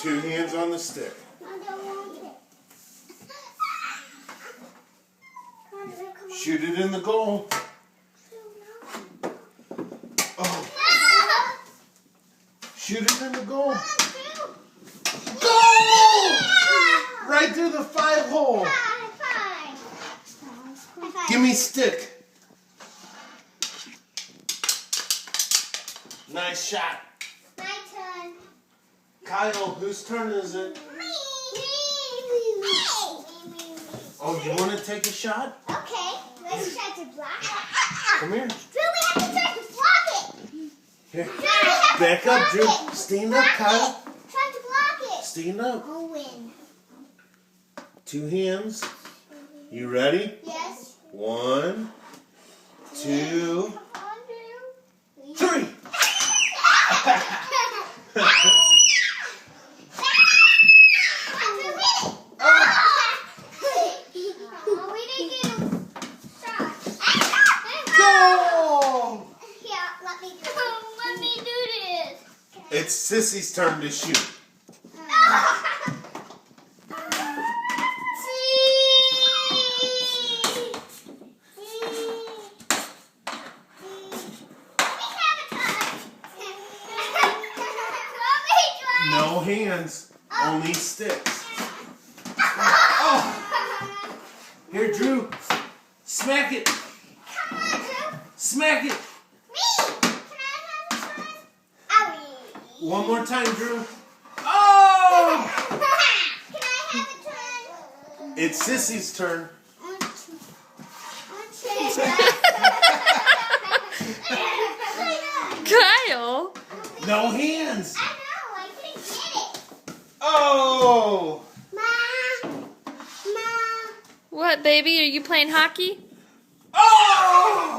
2 hands on the stick. I don't want it. Come on. Shoot it in the goal. Oh. Shoot it in the goal. Goal! Right through the 5 hole. Give me stick. Nice shot. My turn. Kyle, whose turn is it? Me. Oh, you want to take a shot? Okay, let's try to block it. Come here. Drew, we have to try to block it. Here. Drew, we have Back to up, block Drew. it. Stand Block up, Kyle. it. Try to block it. Stand up. I'll win. 2 hands. You ready? Yes. 1, 2, Come on, Drew. 3. Goal! Let me do this. It's Sissy's turn to shoot. No hands, only sticks. Oh! Here, Drew. Smack it. Come on, Drew. Smack it. Me. Can I have a turn? Owie. One more time, Drew. Oh! Can I have a turn? It's Sissy's turn. Kyle! No hands. I know, I couldn't get it. Oh! Ma. What, baby? Are you playing hockey? Oh!